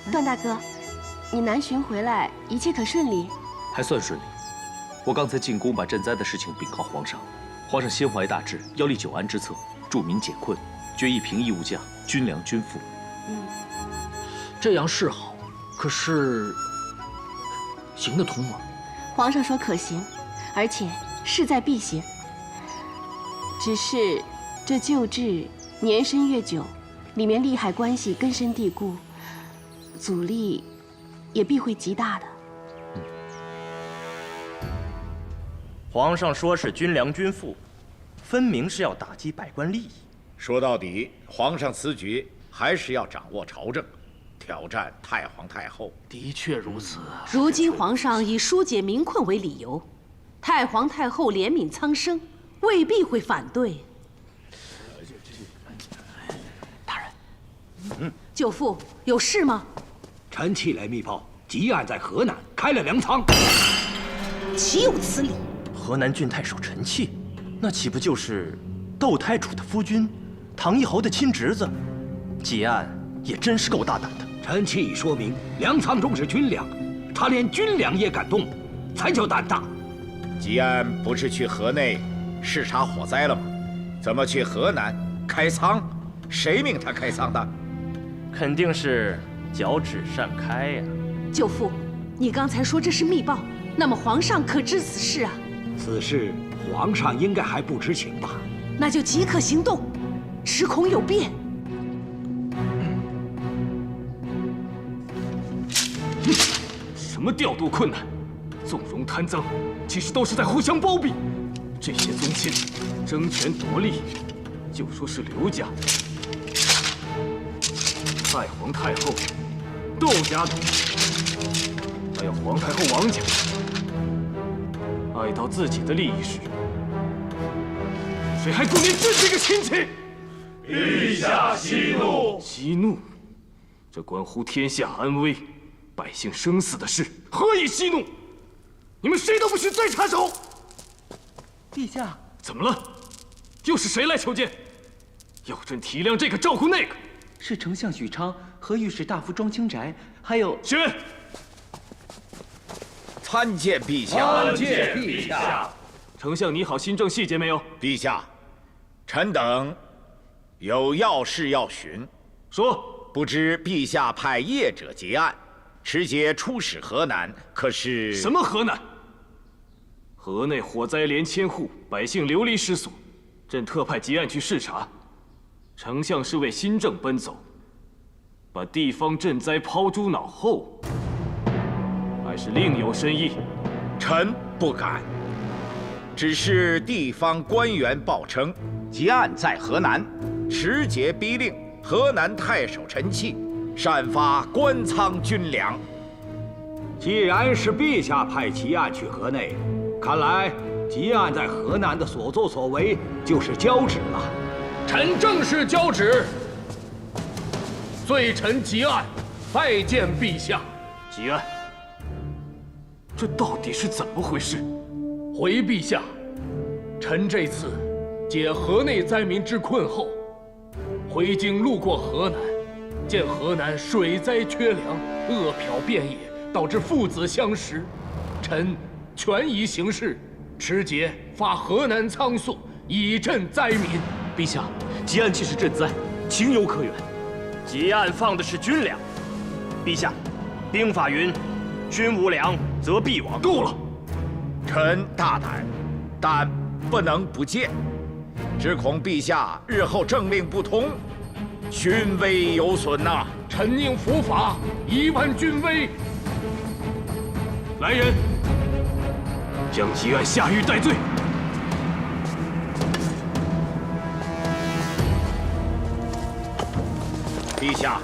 段大哥，你南巡回来，一切可顺利？还算顺利。我刚才进宫把赈灾的事情禀告皇上，皇上心怀大志，要立久安之策，助民解困，决议平抑物价，军粮均富。这样是好，可是行得通吗？皇上说可行，而且势在必行。只是这旧制年深月久，里面利害关系根深蒂固，阻力也必会极大的。皇上说是军粮均富，分明是要打击百官利益。说到底，皇上此举还是要掌握朝政，挑战太皇太后。的确如此。如今皇上以疏解民困为理由，太皇太后怜悯苍生，未必会反对。大人，舅父有事吗？臣启来密报，吉安在河南开了粮仓。岂有此理！河南郡太守陈契，那岂不就是窦太主的夫君，唐一侯的亲侄子？吉安也真是够大胆的。陈契已说明粮仓中是军粮，他连军粮也敢动，才叫胆大。吉安不是去河内视察火灾了吗？怎么去河南开仓？谁命他开仓的？肯定是脚趾擅开呀。舅父，你刚才说这是密报，那么皇上可知此事啊？此事皇上应该还不知情吧？那就即刻行动，时恐有变。什么调度困难，纵容贪赃，其实都是在互相包庇。这些宗亲争权夺利，就说是刘家、太皇太后、窦家的，还有皇太后王家，爱到自己的利益时，谁还顾念朕这个亲戚？陛下息怒！息怒，这关乎天下安危、百姓生死的事，何以息怒？你们谁都不许再插手！陛下，怎么了？又是谁来求见？要朕体谅这个，照顾那个。是丞相许昌和御史大夫庄清宅，还有宣。参见陛下。参见陛下。丞相拟好新政细节没有？陛下，臣等有要事要询。说。不知陛下派业者结案，持节出使河南，可是？什么河南？河内火灾连千户，百姓流离失所，朕特派结案去视察。丞相是为新政奔走，把地方赈灾抛诸脑后，还是另有深意？臣不敢。只是地方官员报称，结案在河南，持节逼令河南太守陈契擅发官仓军粮。既然是陛下派吉安去河内，看来吉安在河南的所作所为就是交旨了。臣正是交旨，罪臣吉安拜见陛下。吉安，这到底是怎么回事？回陛下，臣这次解河内灾民之困后，回京路过河南，见河南水灾缺粮，饿殍遍野，导致父子相食。臣权宜行事，持节发河南仓粟，以赈灾民。陛下，结案既是赈灾，情有可原。结案放的是军粮，陛下，兵法云：军无粮，则必亡。够了！臣大胆，但不能不谏，只恐陛下日后政令不同，勋威有损呐。臣应伏法，以挽军威。来人，将吉安下狱戴罪。陛下，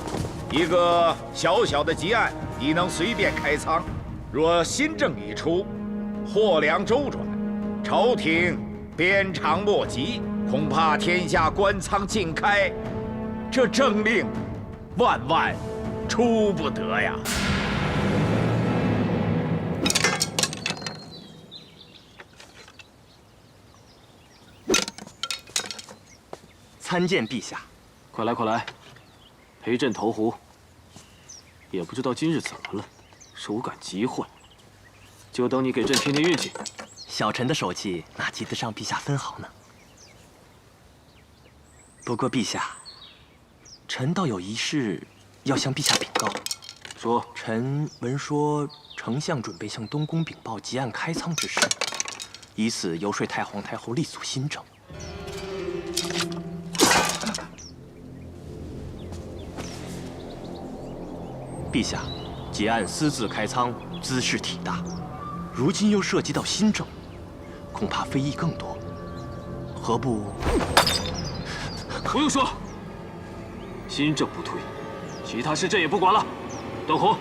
一个小小的吉案已能随便开仓，若新政已出，货粮周转，朝廷鞭长莫及，恐怕天下官仓尽开，这政令万万出不得呀！参见陛下。快来，快来，陪朕投壶。也不知道今日怎么了，手感极坏。就等你给朕添添运气。小臣的手气哪及得上陛下分毫呢？不过陛下，臣倒有一事要向陛下禀告。说，臣闻说丞相准备向东宫禀报结案开仓之事，以此游说太皇太后力阻新政。陛下，结案私自开仓，滋事体大，如今又涉及到新政，恐怕非议更多。何不？不用说，新政不推，其他事朕也不管了。邓弘，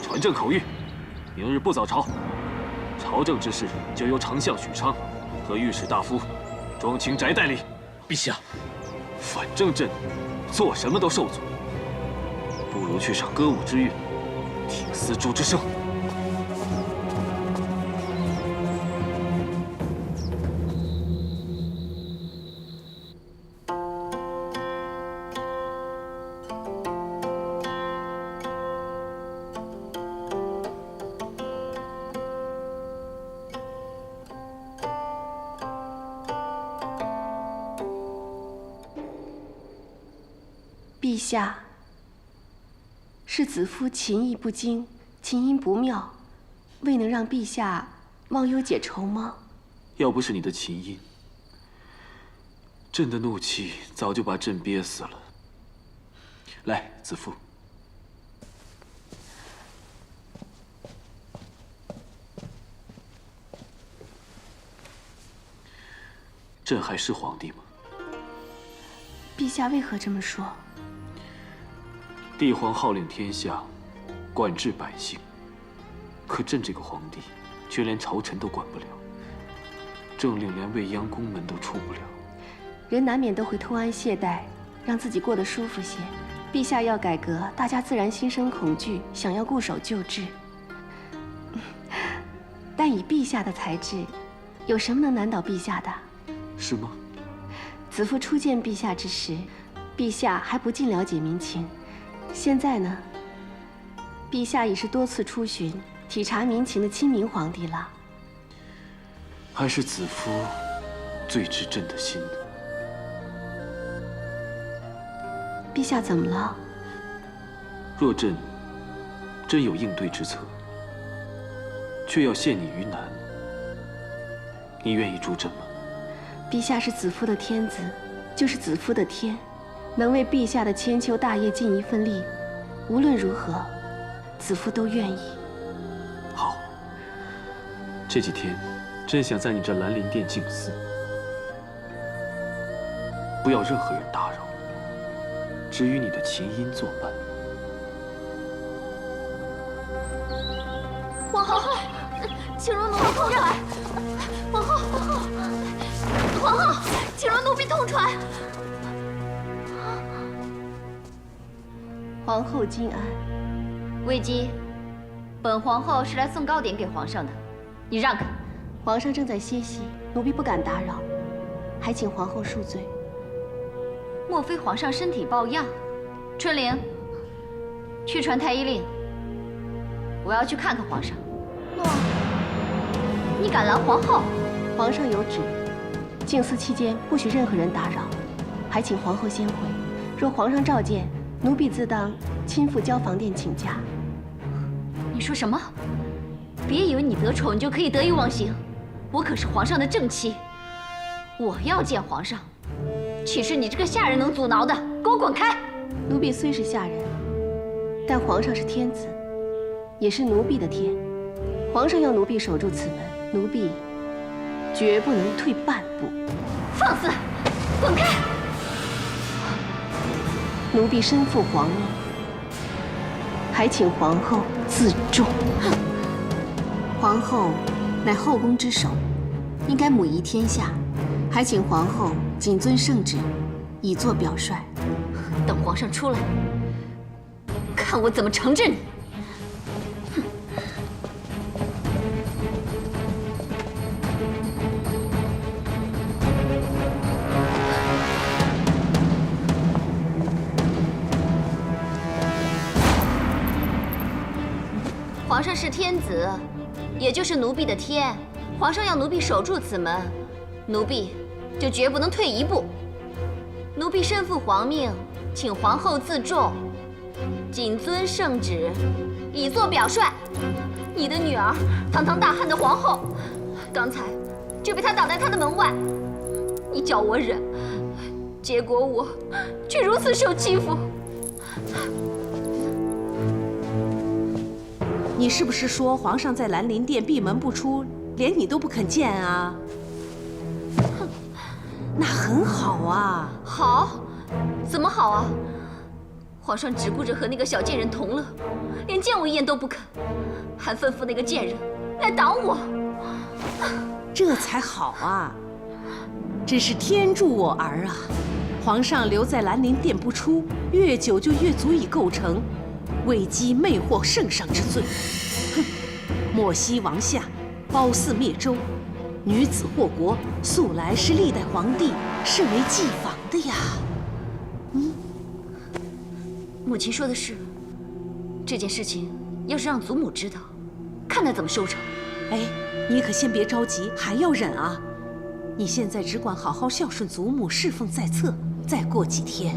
传朕口谕，明日不早朝，朝政之事就由丞相许昌和御史大夫庄清宅代理。陛下，反正朕做什么都受阻，不如去赏歌舞之乐，听丝竹之声。陛下，是子夫琴艺不精，琴音不妙，未能让陛下忘忧解愁吗？要不是你的琴音，朕的怒气早就把朕憋死了。来，子夫。朕还是皇帝吗？陛下为何这么说？帝皇号令天下，管治百姓，可朕这个皇帝却连朝臣都管不了，政令连未央宫门都出不了。人难免都会偷安懈怠，让自己过得舒服些。陛下要改革，大家自然心生恐惧，想要固守旧制。但以陛下的才智，有什么能难倒陛下的？是吗？子夫初见陛下之时，陛下还不尽了解民情。现在呢，陛下已是多次出巡、体察民情的亲民皇帝了。还是子夫最知朕的心呢。陛下怎么了？若朕真有应对之策，却要陷你于难，你愿意助朕吗？陛下是子夫的天子，就是子夫的天。能为陛下的千秋大业尽一份力，无论如何，子夫都愿意。好，这几天朕想在你这兰陵殿静思，不要任何人打扰，只与你的琴音作伴。皇后，请容奴婢痛传。皇后，皇后，请容奴婢痛传。皇后金安，魏姬，本皇后是来送糕点给皇上的，你让开。皇上正在歇息，奴婢不敢打扰，还请皇后恕罪。莫非皇上身体抱恙？春玲，去传太医令，我要去看看皇上。诺。你敢拦皇后？皇上有旨，静思期间不许任何人打扰，还请皇后先回。若皇上召见，奴婢自当亲赴交房殿请假。你说什么？别以为你得宠就可以得意忘形，我可是皇上的正妻，我要见皇上，岂是你这个下人能阻挠的？给我滚开！奴婢虽是下人，但皇上是天子，也是奴婢的天。皇上要奴婢守住此门，奴婢绝不能退半步。放肆！滚开！奴婢身负皇命，还请皇后自重。皇后乃后宫之首，应该母仪天下，还请皇后谨遵圣旨，以作表率。等皇上出来，看我怎么惩治你！皇上是天子，也就是奴婢的天。皇上要奴婢守住此门，奴婢就绝不能退一步。奴婢身负皇命，请皇后自重，谨遵圣旨，以作表率。你的女儿，堂堂大汉的皇后，刚才就被他挡在他的门外。你叫我忍，结果我却如此受欺负。你是不是说皇上在兰陵殿闭门不出，连你都不肯见啊？哼，那很好啊。好？怎么好啊？皇上只顾着和那个小贱人同乐，连见我一眼都不肯，还吩咐那个贱人来挡我。这才好啊！真是天助我儿啊！皇上留在兰陵殿不出，越久就越足以构成为姬魅惑圣上之罪。哼！莫西王下，褒姒灭周，女子祸国，素来是历代皇帝甚为忌防的呀。母亲说的是，这件事情要是让祖母知道，看他怎么收场。哎，你可先别着急，还要忍啊！你现在只管好好孝顺祖母，侍奉在侧。再过几天，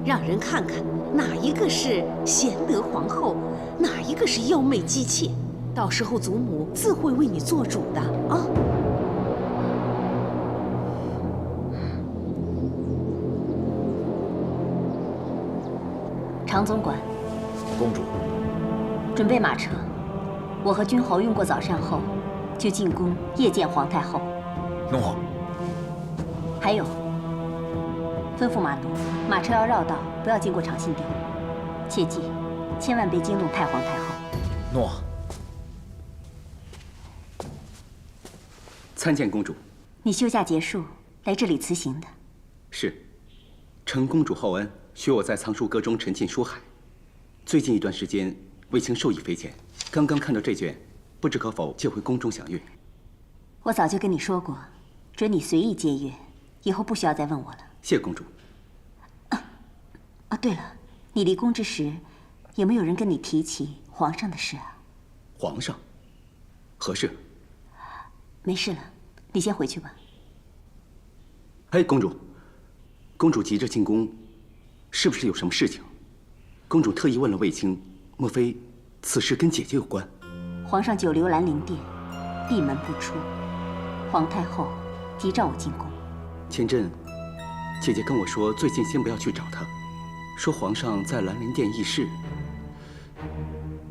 让人看看哪一个是贤德皇后，哪一个是妖媚姬妾。到时候祖母自会为你做主的啊！常总管，公主，准备马车。我和君侯用过早膳后，就进宫夜见皇太后。诺。还有，吩咐马奴，马车要绕道，不要经过长信殿。切记，千万别惊动太皇太后。诺。参见公主。你休假结束来这里辞行的？是，承公主厚恩，许我在藏书阁中沉浸书海。最近一段时间，卫青受益匪浅，刚刚看到这卷，不知可否借回宫中详阅？我早就跟你说过，准你随意借阅，以后不需要再问我了。谢公主。哦，对了，你离宫之时，有没有人跟你提起皇上的事啊？皇上？何事？没事了，你先回去吧。哎，公主，公主急着进宫，是不是有什么事情？公主特意问了卫青，莫非此事跟姐姐有关？皇上久留兰陵殿，闭门不出，皇太后急召我进宫。前阵，姐姐跟我说，最近先不要去找她，说皇上在兰陵殿议事，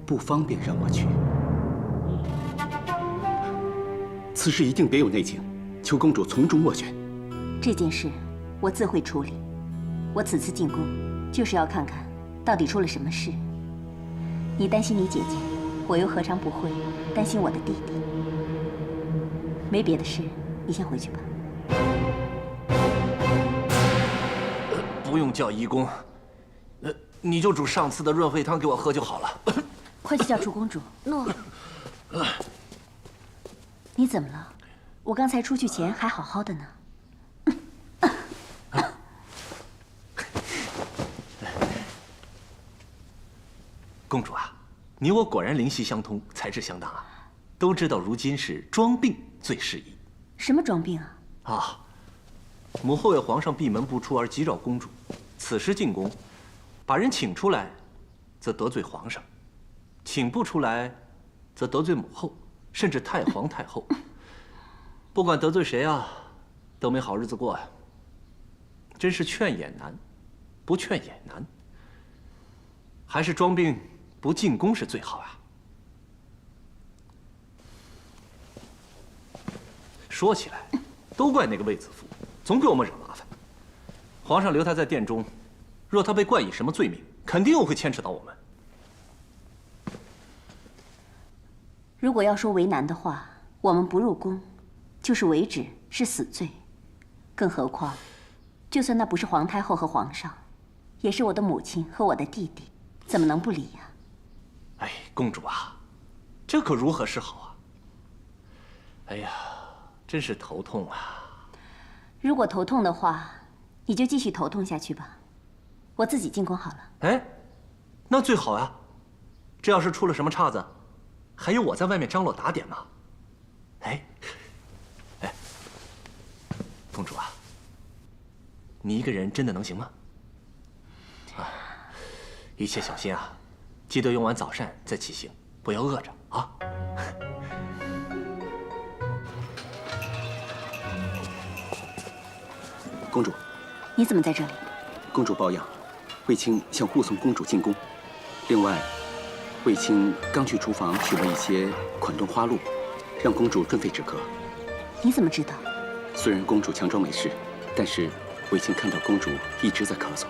不方便让我去。此事一定别有内情，求公主从中斡旋。这件事我自会处理。我此次进宫，就是要看看到底出了什么事。你担心你姐姐，我又何尝不会担心我的弟弟？没别的事，你先回去吧。不用叫医公，你就煮上次的润肺汤给我喝就好了。快去叫楚公主。诺。你怎么了？我刚才出去前还好好的呢。公主啊，你我果然灵犀相通，才智相当啊！都知道如今是装病最适宜。什么装病啊？啊，母后为皇上闭门不出而急召公主，此时进宫，把人请出来，则得罪皇上；请不出来，则得罪母后，甚至太皇太后。不管得罪谁啊，都没好日子过呀。真是劝也难，不劝也难。还是装病不进宫是最好啊。说起来，都怪那个卫子夫，总给我们惹麻烦。皇上留他在殿中，若他被冠以什么罪名，肯定又会牵扯到我们。如果要说为难的话，我们不入宫，就是违旨，是死罪。更何况，就算那不是皇太后和皇上，也是我的母亲和我的弟弟，怎么能不理呀？哎，公主啊，这可如何是好啊？哎呀，真是头痛啊！如果头痛的话，你就继续头痛下去吧，我自己进宫好了。哎，那最好呀。这要是出了什么岔子，还有我在外面张罗打点嘛。哎，公主啊，你一个人真的能行吗？啊，一切小心啊，记得用完早膳再起行，不要饿着啊。公主，你怎么在这里？公主抱恙，卫青想护送公主进宫。另外，卫青刚去厨房取了一些款顿花露，让公主润肺止咳。你怎么知道？虽然公主强装没事，但是卫青看到公主一直在咳嗽。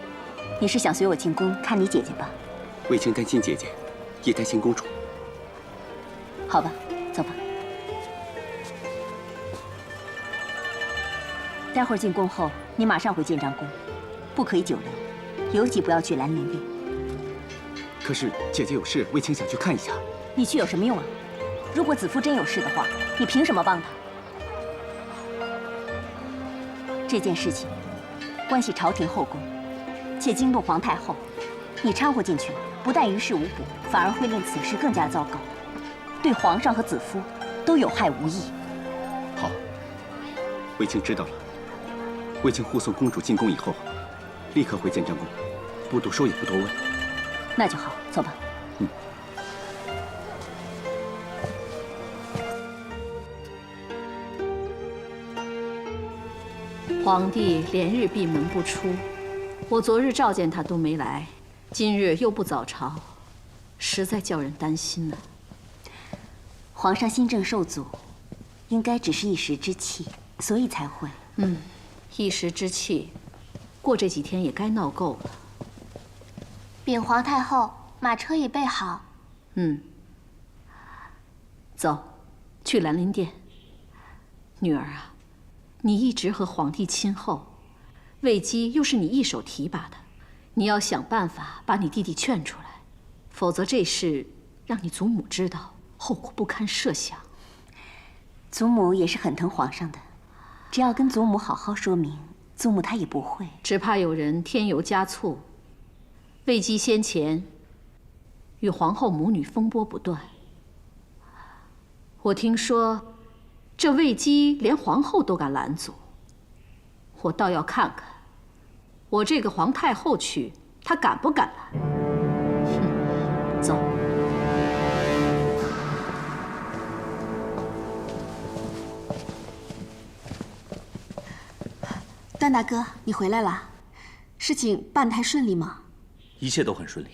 你是想随我进宫看你姐姐吧？卫青担心姐姐，也担心公主。好吧，走吧。待会儿进宫后，你马上回建章宫，不可以久留，尤其不要去兰陵殿。可是姐姐有事，卫青想去看一下。你去有什么用啊？如果子夫真有事的话，你凭什么帮他？这件事情关系朝廷后宫，且惊动皇太后，你掺和进去，不但于事无补，反而会令此事更加糟糕，对皇上和子夫都有害无益。好，卫青知道了。卫青护送公主进宫以后，立刻回建章宫，不多说也不多问。那就好，走吧。皇帝连日闭门不出，我昨日召见他都没来，今日又不早朝，实在叫人担心呢。皇上心正受阻，应该只是一时之气，所以才会。一时之气，过这几天也该闹够了。禀皇太后，马车已备好。走，去兰陵殿。女儿啊，你一直和皇帝亲厚，魏姬又是你一手提拔的，你要想办法把你弟弟劝出来，否则这事让你祖母知道，后果不堪设想。祖母也是很疼皇上的，只要跟祖母好好说明，祖母她也不会。只怕有人添油加醋。魏姬先前与皇后母女风波不断，我听说这魏姬连皇后都敢拦阻，我倒要看看我这个皇太后去，她敢不敢拦？走。段大哥，你回来了，事情办得还顺利吗？一切都很顺利，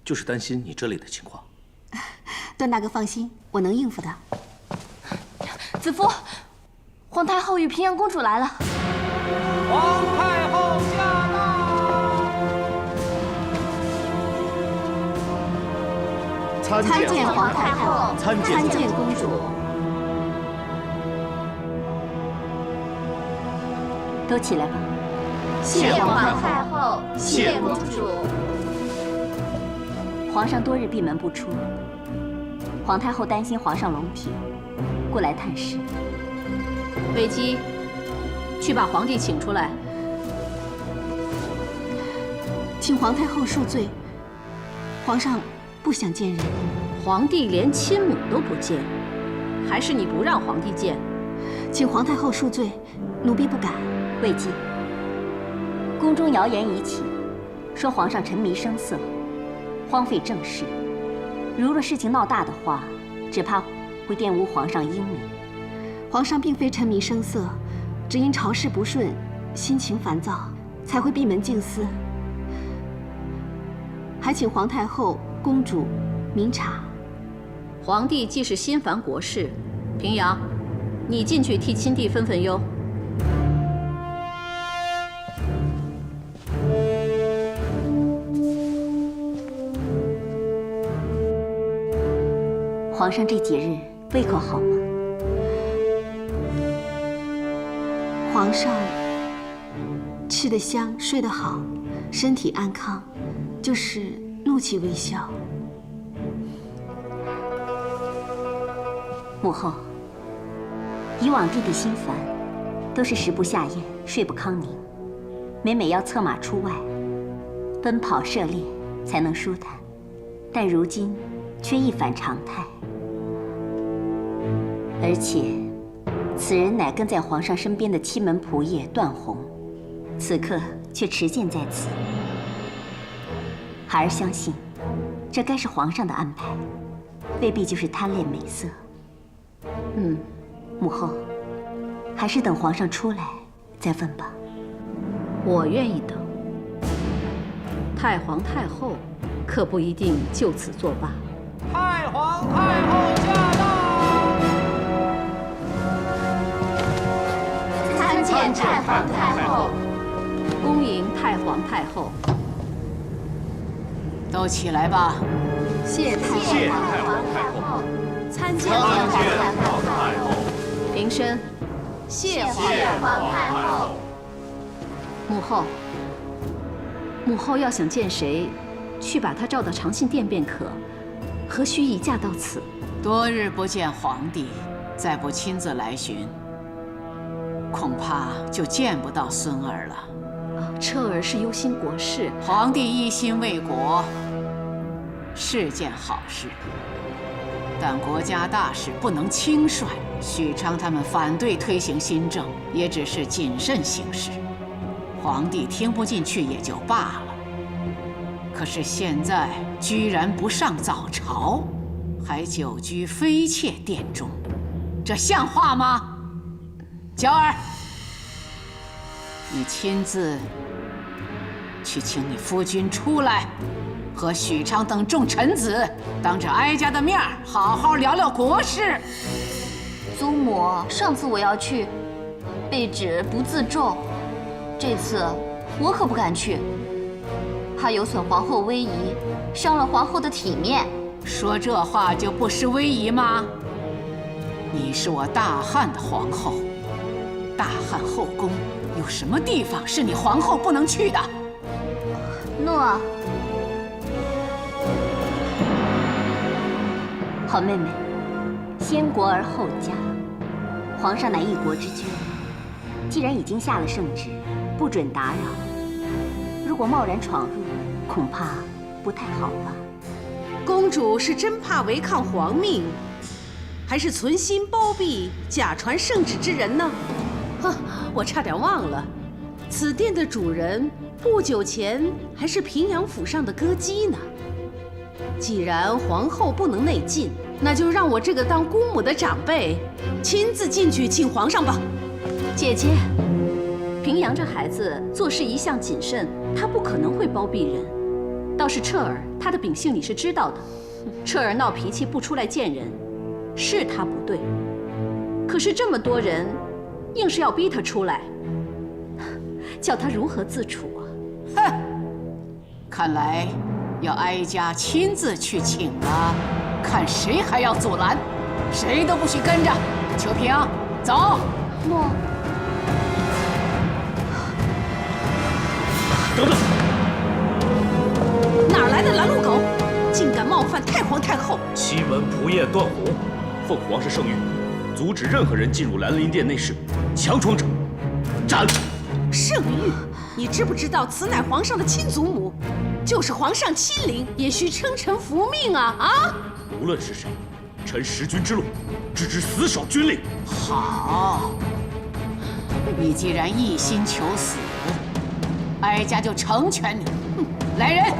就是担心你这里的情况。段大哥放心，我能应付的。子夫，皇太后与平阳公主来了。皇太后驾到！参见皇太后，参见公主。都起来吧。谢皇太后，谢公主。皇上多日闭门不出，皇太后担心皇上龙体，过来探视。魏姬，去把皇帝请出来。请皇太后恕罪，皇上不想见人。皇帝连亲母都不见，还是你不让皇帝见？请皇太后恕罪，奴婢不敢。魏姬，宫中谣言已起，说皇上沉迷声色，荒废政事。如若事情闹大的话，只怕会玷污皇上英名。皇上并非沉迷声色，只因朝事不顺，心情烦躁，才会闭门静思。还请皇太后、公主明察。皇帝既是心烦国事，平阳，你进去替亲弟分分忧。皇上这几日胃口好吗？皇上吃得香，睡得好，身体安康，就是怒气微消。母后，以往弟弟心烦，都是食不下咽，睡不康宁，每每要策马出外，奔跑涉猎才能舒坦，但如今却一反常态。而且，此人乃跟在皇上身边的七门仆射段宏，此刻却持剑在此。孩儿相信，这该是皇上的安排，未必就是贪恋美色。母后，还是等皇上出来再问吧。我愿意等。太皇太后可不一定就此作罢。太皇太后驾到！参见太皇太后。恭迎太皇太后。都起来吧。谢太皇太后。参见太皇太后。平身。谢皇太后。母后，母后要想见谁，去把他召到长信殿便可，何须移驾到此？多日不见皇帝，再不亲自来巡，恐怕就见不到孙儿了。彻儿是忧心国事，皇帝一心为国，是件好事，但国家大事不能轻率。许昌他们反对推行新政，也只是谨慎行事，皇帝听不进去也就罢了。可是现在居然不上早朝，还久居妃妾殿中，这像话吗？娇儿，你亲自去请你夫君出来，和许昌等众臣子当着哀家的面好好聊聊国事。祖母，上次我要去，被指不自重，这次我可不敢去，怕有损皇后威仪，伤了皇后的体面。说这话就不失威仪吗？你是我大汉的皇后，大汉后宫有什么地方是你皇后不能去的？诺。好妹妹，先国而后家，皇上乃一国之君，既然已经下了圣旨，不准打扰，如果贸然闯入，恐怕不太好吧？公主是真怕违抗皇命，还是存心包庇假传圣旨之人呢？我差点忘了，此殿的主人不久前还是平阳府上的歌姬呢。既然皇后不能内进，那就让我这个当姑母的长辈亲自进去请皇上吧。姐姐，平阳这孩子做事一向谨慎，他不可能会包庇人。倒是彻儿，他的秉性你是知道的。彻儿闹脾气不出来见人，是他不对。可是这么多人，硬是要逼他出来，叫他如何自处啊？哼，看来要哀家亲自去请了，看谁还要阻拦，谁都不许跟着。秋萍，走。诺。等等。哪来的拦路狗，竟敢冒犯太皇太后！七门仆射段宏，奉皇上圣谕，阻止任何人进入兰陵殿内室，强闯者斩。圣谕，你知不知道此乃皇上的亲祖母，就是皇上亲临，也需称臣服命啊！啊！无论是谁，臣识君之路，只知死守军令。好，你既然一心求死，哀家就成全你。来人，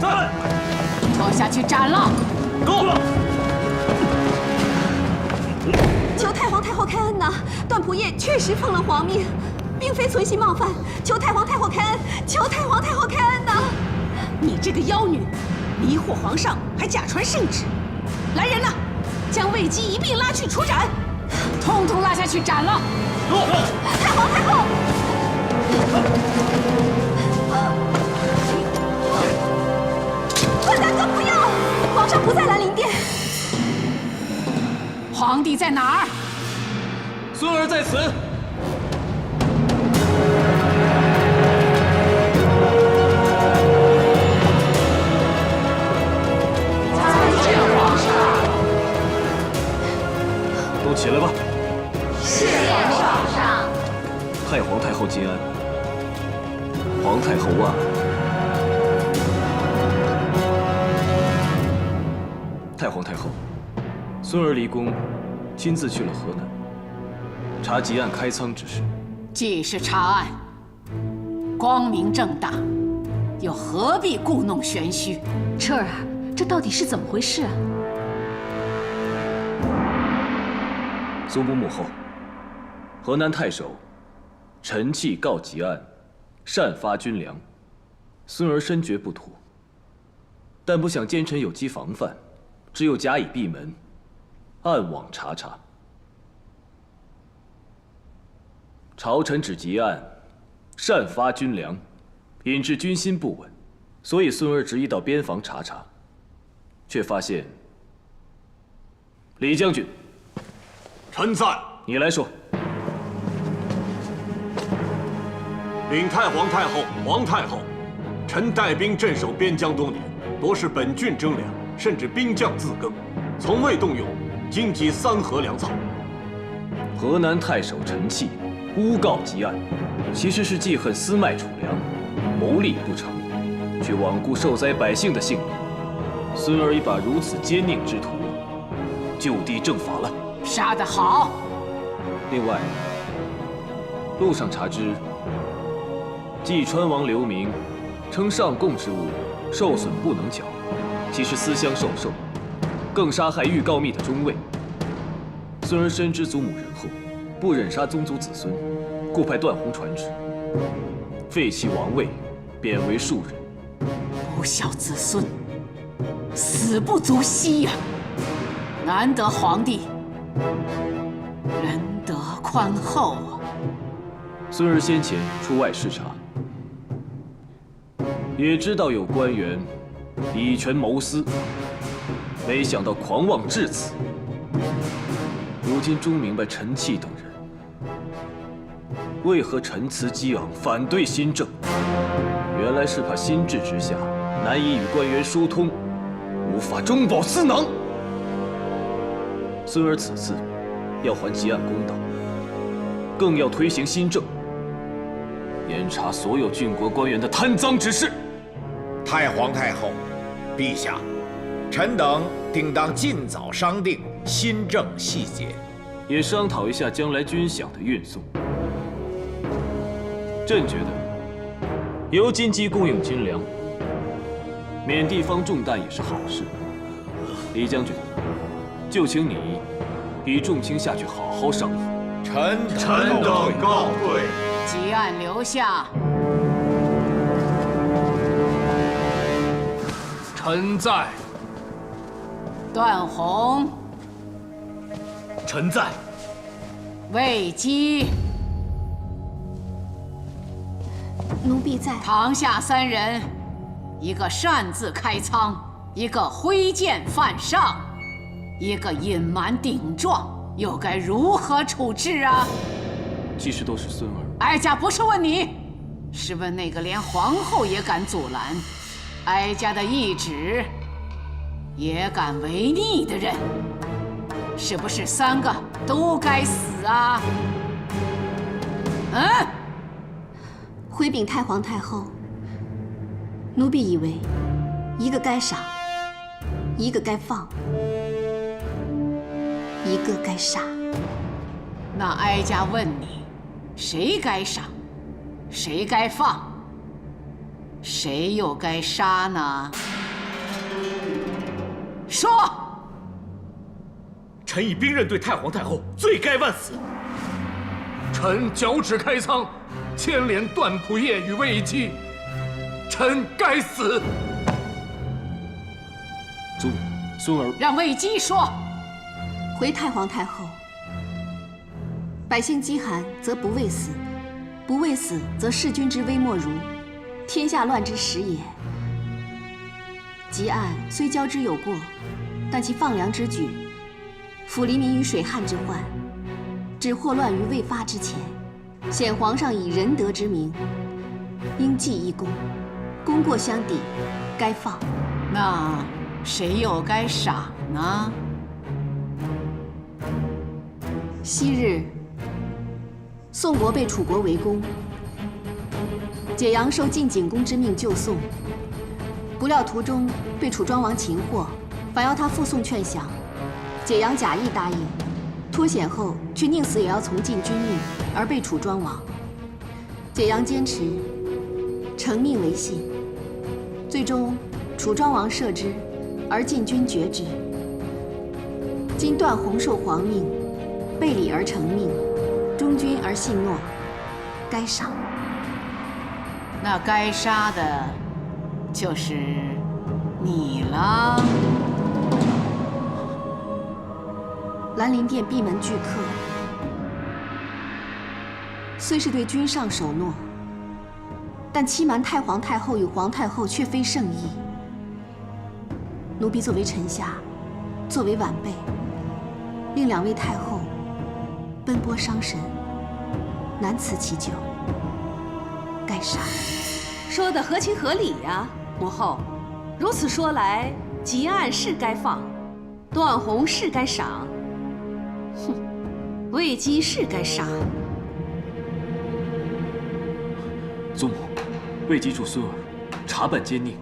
拖下去斩了！够了！求太皇太后开恩呐！段仆射确实奉了皇命，并非存心冒犯，求太皇太后开恩！求太皇太后开恩呐！你这个妖女，迷惑皇上，还假传圣旨！来人呐，将卫姬一并拉去处斩！通通拉下去斩了！太皇太后！混蛋哥不要！皇上不在兰陵殿。皇帝在哪儿？孙儿在此。参见皇上。都起来吧。谢皇上。太皇太后吉安。皇太后万安。太皇太后，孙儿离宫，亲自去了河南。查吉案开仓之事。既是查案，光明正大，又何必故弄玄虚？彻儿，这到底是怎么回事啊？苏母母后，河南太守陈器告吉案，擅发军粮，孙儿深觉不妥，但不想奸臣有机防范，只有假以闭门，暗网查查。朝臣指吉案，擅发军粮，引致军心不稳，所以孙儿执意到边防查查，却发现李将军。臣在。你来说。领太皇太后、皇太后，臣带兵镇守边疆多年，多是本郡征粮，甚至兵将自耕，从未动用经济3合粮草。河南太守陈器诬告吉案，其实是记恨私卖储粮，谋利不成，却罔顾受灾百姓的性命。孙儿已把如此奸佞之徒就地正法了。杀得好！另外，路上查知，济川王刘明称上贡之物受损不能缴，其实私相授受，更杀害欲告密的中尉。孙儿深知祖母仁厚，不忍杀宗族子孙，故派段宏传旨，废其王位，贬为庶人。不孝子孙，死不足惜呀！难得皇帝仁德宽厚啊！孙儿先前出外视察，也知道有官员以权谋私，没想到狂妄至此。如今终明白陈器等人为何陈词激昂，反对新政，原来是怕新制之下难以与官员疏通，无法中饱私囊。孙儿此次要还吉案公道，更要推行新政，严查所有郡国官员的贪赃之事。太皇太后，陛下，臣等定当尽早商定新政细节，也商讨一下将来军饷的运送。朕觉得，由金鸡供应军粮，免地方重担也是好事。李将军，就请你与众卿下去好好商议。臣等告退。吉案留下。臣在。段宏。臣在。魏姬。奴婢在。堂下3人，一个擅自开仓，一个挥剑犯上，一个隐瞒顶撞，又该如何处置啊？其实都是孙儿。哀家不是问你，是问那个连皇后也敢阻拦，哀家的懿旨也敢违逆的人，是不是3个都该死啊？嗯。回禀太皇太后，奴婢以为，一个该赏，一个该放，一个该杀。那哀家问你，谁该赏，谁该放，谁又该杀呢？说！臣以兵刃对太皇太后，罪该万死。臣脚趾开仓，牵连段仆射与魏姬，臣该死。祖母，孙儿让魏姬说。回太皇太后，百姓饥寒则不畏死，不畏死则弑君之危莫如，天下乱之时也。吉案虽交之有过，但其放粮之举，抚黎民于水旱之患，止祸乱于未发之前，显皇上以仁德之名，应记一功，功过相抵，该放。那谁又该赏呢？昔日，宋国被楚国围攻，解阳受晋景公之命救宋，不料途中被楚庄王擒获，反要他复宋劝降，解阳假意答应，脱险后却宁死也要从尽军命，而被楚庄王。简阳坚持承命为信，最终楚庄王赦之，而晋军绝之。今段宏受皇命，背礼而承命，忠君而信诺，该杀。那该杀的，就是你了。兰陵殿闭门拒客，虽是对君上守诺，但欺瞒太皇太后与皇太后却非圣意。奴婢作为臣下，作为晚辈，令两位太后奔波伤神，难辞其咎，该杀。说的合情合理呀，母后。如此说来，吉案是该放，段宏是该赏，哼，魏姬是该杀。祖母，魏姬助孙儿查办奸佞，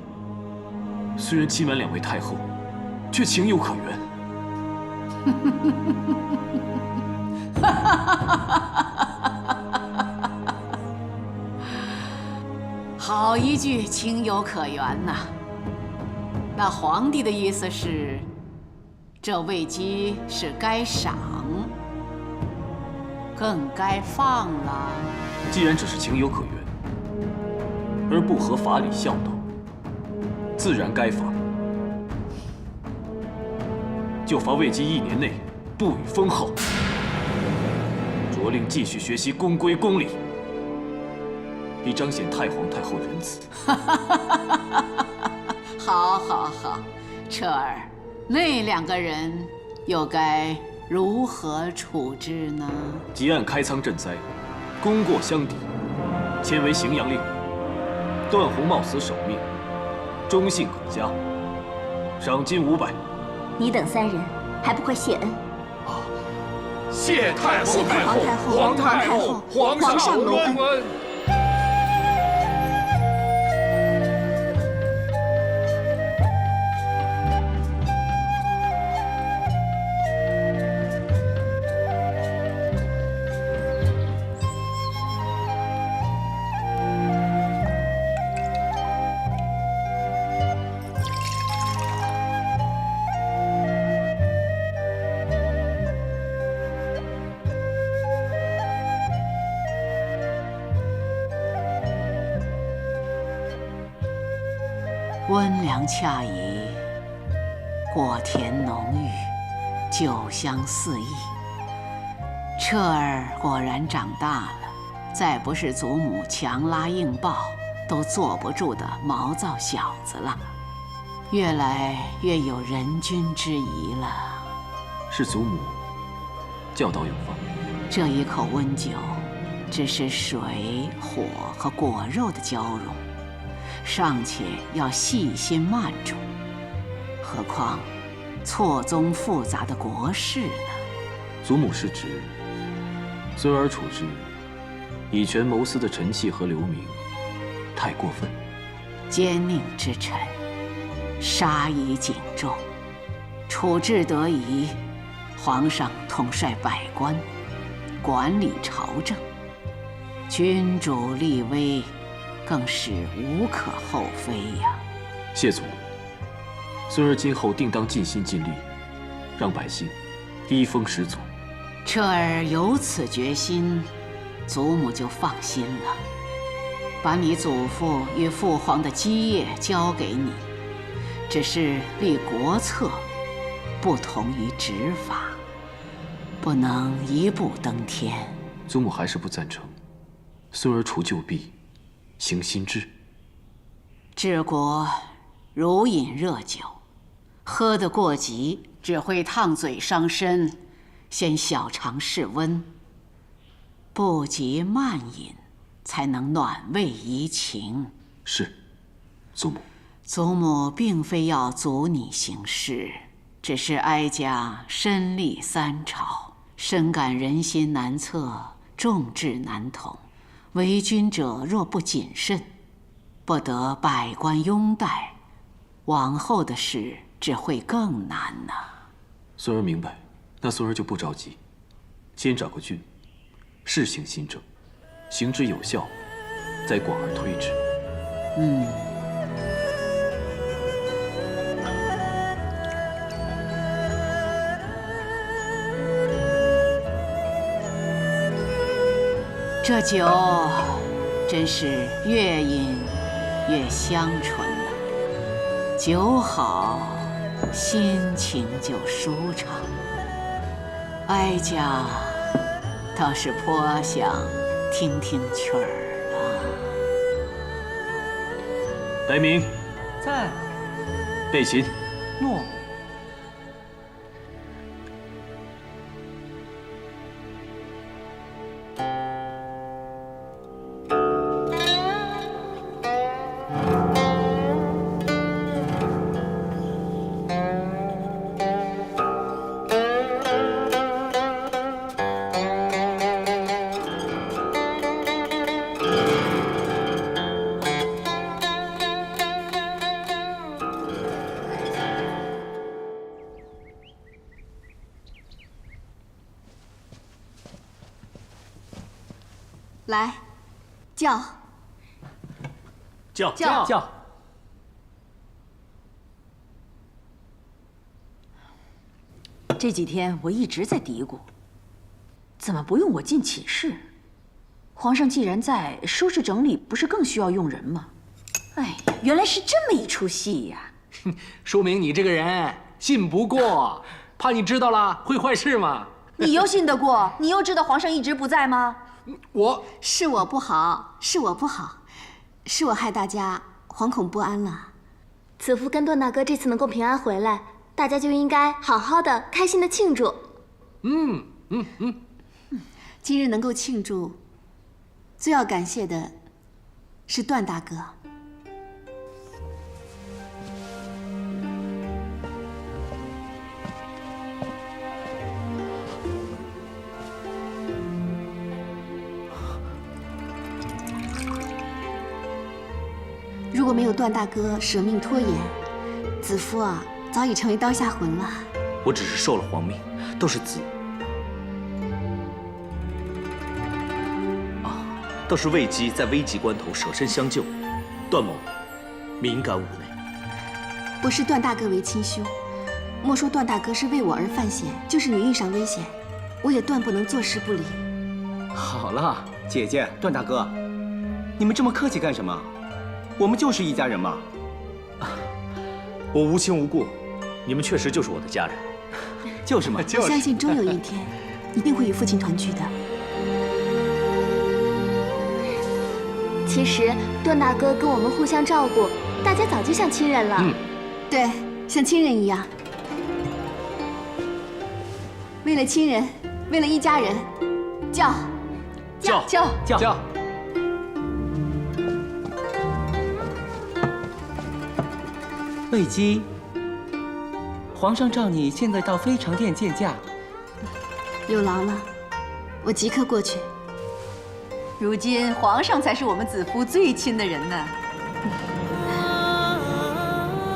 虽然欺瞒两位太后，却情有可原。好一句情有可原呐！那皇帝的意思是，这魏姬是该赏，更该放了。既然只是情有可原，而不合法理孝道，自然该罚。就罚魏姬1年内不予封号，着令继续学习宫规宫礼，以彰显太皇太后仁慈。好，好，好，彻儿，那2个人又该如何处置呢？即按开仓赈灾，功过相抵，迁为荥阳令。段宏冒死守命，忠信可嘉，赏金500。你等3人还不快谢恩？谢太谢太皇太后、皇太后、皇上隆恩。温凉恰宜，果甜浓郁，酒香四溢。彻儿果然长大了，再不是祖母强拉硬抱都坐不住的毛躁小子了，越来越有人君之仪了。是祖母教导有方。这一口温酒，只是水、火和果肉的交融，尚且要细心慢煮，何况错综复杂的国事呢？祖母是指，孙儿处置以权谋私的陈气和刘明，太过分。奸佞之臣，杀以警重，处置得宜，皇上统帅百官，管理朝政，君主立威，更是无可厚非呀。谢祖母，孙儿今后定当尽心尽力，让百姓依风始祖。彻儿有此决心，祖母就放心了。把你祖父与父皇的基业交给你，只是立国策，不同于执法，不能一步登天。祖母还是不赞成孙儿除旧弊，行新制。治国如饮热酒，喝得过急只会烫嘴伤身，先小尝室温，不急慢饮，才能暖胃怡情。是，祖母。祖母并非要阻你行事，只是哀家身历3朝，深感人心难测，众志难统。为君者若不谨慎，不得百官拥戴，往后的事只会更难呐。孙儿明白，那孙儿就不着急。先掌个军，试行新政，行之有效，再广而推之。这酒真是越饮越香醇了。酒好，心情就舒畅。哀家倒是颇想听听曲儿了。白明，在。备琴。诺。来，叫。这几天我一直在嘀咕，怎么不用我进起事？皇上既然在，收拾整理不是更需要用人吗？哎呀，原来是这么一出戏呀！说明你这个人信不过，怕你知道了会坏事嘛。你又信得过？你又知道皇上一直不在吗？是我不好，是我不好，是我害大家惶恐不安了。子夫跟段大哥这次能够平安回来，大家就应该好好的、开心的庆祝。今日能够庆祝，最要感谢的是段大哥。如果没有段大哥舍命拖延，子夫啊，早已成为刀下魂了。我只是受了皇命，都是倒是魏姬在危急关头舍身相救，段某敏感妩内。我视段大哥为亲兄，莫说段大哥是为我而犯险，就是你遇上危险，我也断不能坐视不理。好了，姐姐，段大哥，你们这么客气干什么？我们就是一家人嘛。我无亲无故，你们确实就是我的家人。就是嘛，我相信终有一天，一定会与父亲团聚的。其实段大哥跟我们互相照顾，大家早就像亲人了。对，像亲人一样。为了亲人，为了一家人，叫。魏姬，皇上召你现在到飞长殿见驾。有劳了，我即刻过去。如今皇上才是我们子夫最亲的人呢。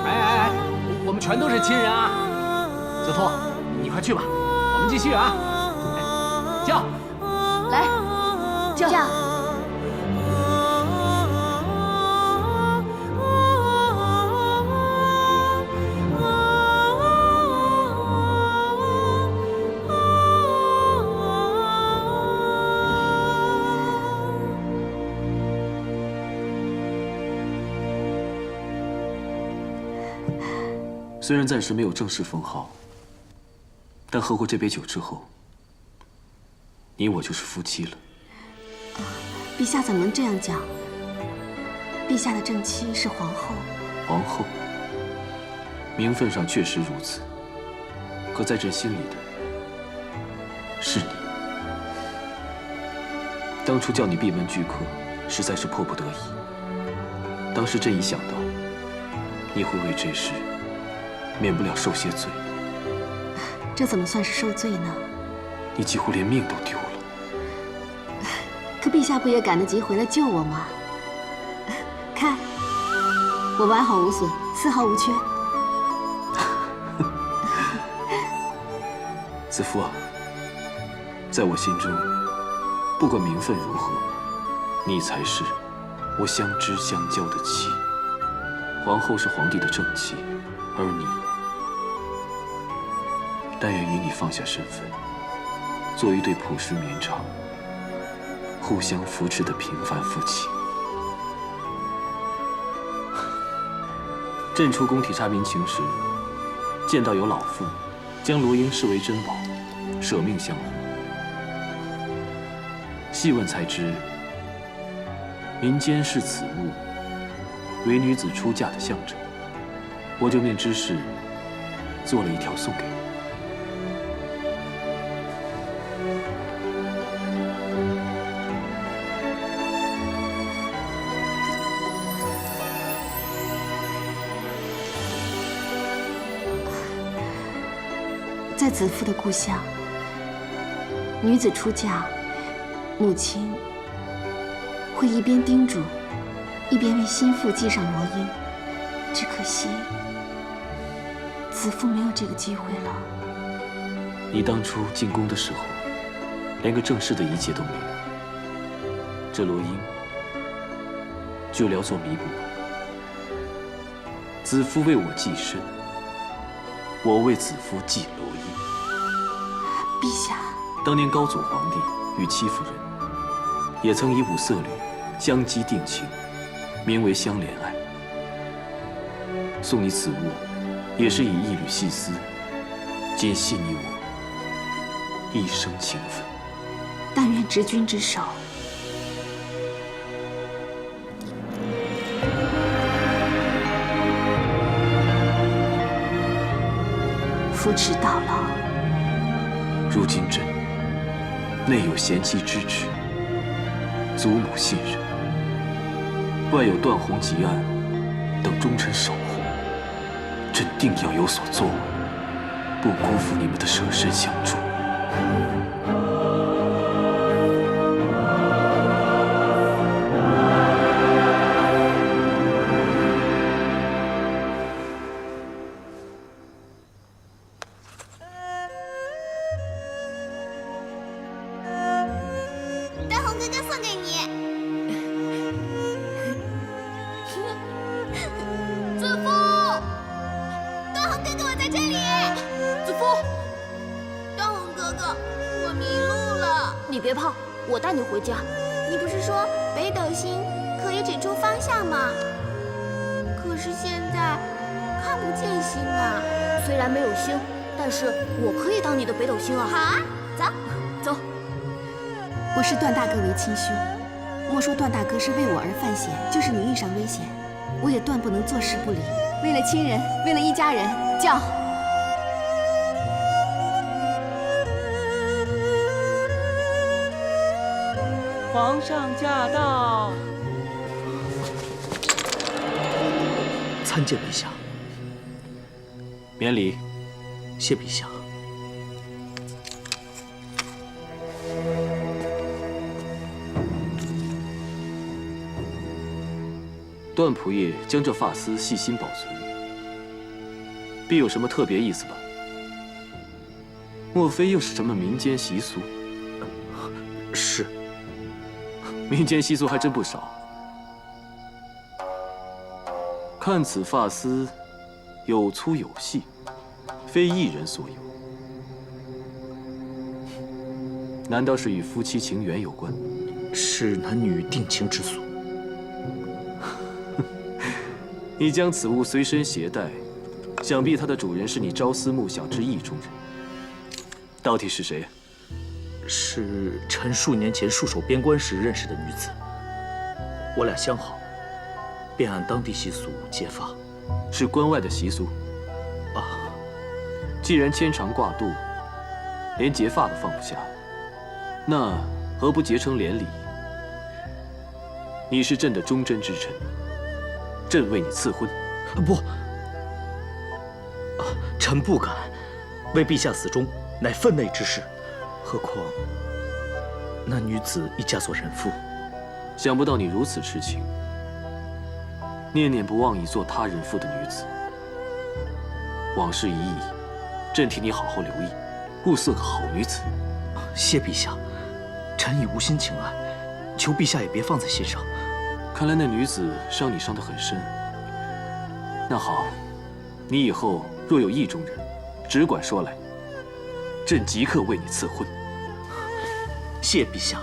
哎，我们全都是亲人啊！子夫，你快去吧，我们继续啊！叫，来，叫。虽然暂时没有正式封号，但喝过这杯酒之后，你我就是夫妻了。陛下怎么能这样讲？陛下的正妻是皇后。皇后，名分上确实如此，可在朕心里的是你。当初叫你闭门拒客，实在是迫不得已。当时朕一想到你会为这事免不了受些罪。这怎么算是受罪呢？你几乎连命都丢了。可陛下不也赶得及回来救我吗？看，我完好无损，丝毫无缺。子夫啊，在我心中，不管名分如何，你才是我相知相交的妻。皇后是皇帝的正妻，而你，但愿与你放下身份，做一对朴实绵长、互相扶持的平凡夫妻。朕出宫体察民情时，见到有老妇将罗英视为珍宝，舍命相护。细问才知，民间视此物为女子出嫁的象征，我就念之事做了一条送给你。在子父的故乡，女子出嫁，母亲会一边叮嘱，一边为心腹系上罗缨。只可惜，子父没有这个机会了。你当初进宫的时候，连个正式的仪节都没有，这罗缨就聊作弥补吧。子父为我系身，我为子父系罗缨。陛下，当年高祖皇帝与戚夫人也曾以五色缕相机定情，名为相连爱。送你此物，也是以一缕细丝，尽系你我一生情分。但愿执君之手，扶持到老。如今朕内有贤妻支持，祖母信任，外有段宏吉案等忠臣守护，朕定要有所作为，不辜负你们的舍身相助。段宏哥哥送给你。子父，段宏哥哥，我在这里。子父，段宏哥哥，我迷路了。你别怕，我带你回家。你不是说北斗星可以指出方向吗？可是现在看不见星啊。虽然没有星，但是我可以当你的北斗星啊。好啊，走。走。我视段大哥为亲兄，莫说段大哥是为我而犯险，就是你遇上危险，我也断不能坐视不理。为了亲人，为了一家人，叫！皇上驾到！参见陛下。免礼。谢陛下。段仆爷将这发丝细心保存，必有什么特别意思吧？莫非又是什么民间习俗？是。民间习俗还真不少。看此发丝，有粗有细，非一人所有。难道是与夫妻情缘有关？是男女定情之俗。你将此物随身携带，想必它的主人是你朝思暮想之意中人。到底是谁？是臣数年前戍守边关时认识的女子，我俩相好，便按当地习俗结发。是关外的习俗？啊，既然牵肠挂肚，连结发都放不下，那何不结成连理？你是朕的忠贞之臣，朕为你赐婚。不，臣不敢。为陛下死忠，乃分内之事。何况那女子已嫁作人妇。想不到你如此痴情，念念不忘已做他人妇的女子。往事已矣，朕替你好好留意，物色个好女子。谢陛下，臣已无心情爱，求陛下也别放在心上。看来那女子伤你伤得很深。那好，你以后若有意中人，只管说来，朕即刻为你赐婚。谢陛下。